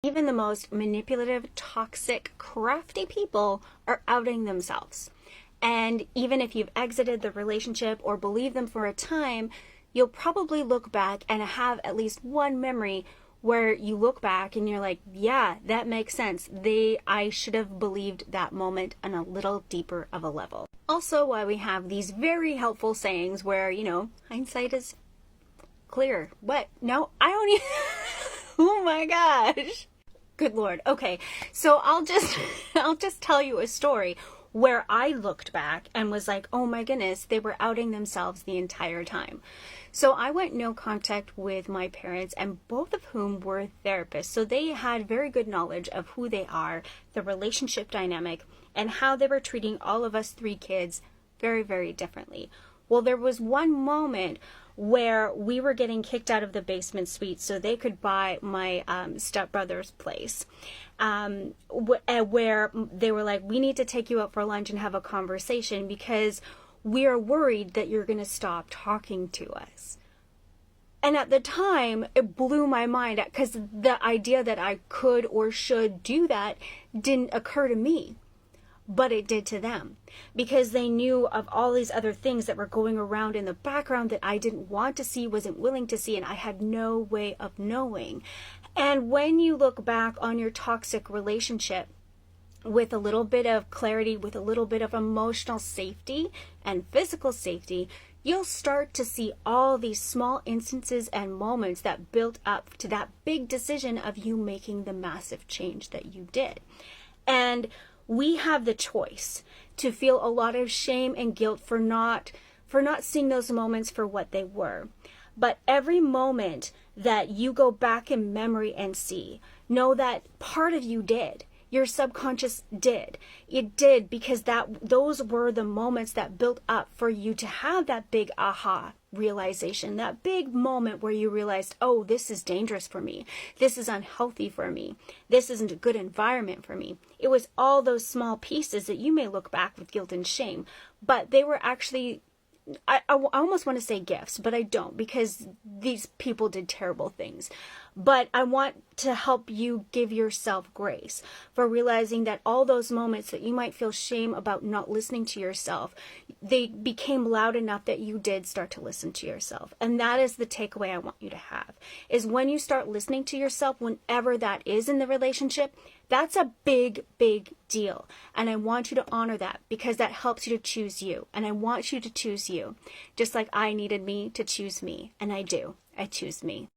Even the most manipulative, toxic, crafty people are outing themselves. And even if you've exited the relationship or believe them for a time, you'll probably look back and have at least one memory where you look back and you're like, yeah, that makes sense. I should have believed that moment on a little deeper of a level. Also, why we have these very helpful sayings where, hindsight is clear. What? No, I don't even... Oh my gosh. Good Lord. Okay, so I'll just tell you a story where I looked back and was like, oh my goodness, they were outing themselves the entire time. So I went no contact with my parents, and both of whom were therapists. So they had very good knowledge of who they are, the relationship dynamic, and how they were treating all of us three kids very, very differently. Well, there was one moment where we were getting kicked out of the basement suite so they could buy my stepbrother's place, where they were like, we need to take you out for lunch and have a conversation because we are worried that you're going to stop talking to us. And at the time, it blew my mind because the idea that I could or should do that didn't occur to me. But it did to them, because they knew of all these other things that were going around in the background that I didn't want to see, wasn't willing to see, and I had no way of knowing. And when you look back on your toxic relationship with a little bit of clarity, with a little bit of emotional safety and physical safety, you'll start to see all these small instances and moments that built up to that big decision of you making the massive change that you did. And we have the choice to feel a lot of shame and guilt for not seeing those moments for what they were. But every moment that you go back in memory and see, know that part of you did. Your subconscious did. It did, because those were the moments that built up for you to have that big aha realization, that big moment where you realized, oh, this is dangerous for me. This is unhealthy for me. This isn't a good environment for me. It was all those small pieces that you may look back with guilt and shame, but they were actually, I almost want to say gifts, but I don't, because these people did terrible things. But I want to help you give yourself grace for realizing that all those moments that you might feel shame about not listening to yourself, they became loud enough that you did start to listen to yourself. And that is the takeaway I want you to have, is when you start listening to yourself, whenever that is in the relationship, that's a big, big deal. And I want you to honor that, because that helps you to choose you. And I want you to choose you, just like I needed me to choose me. And I do. I choose me.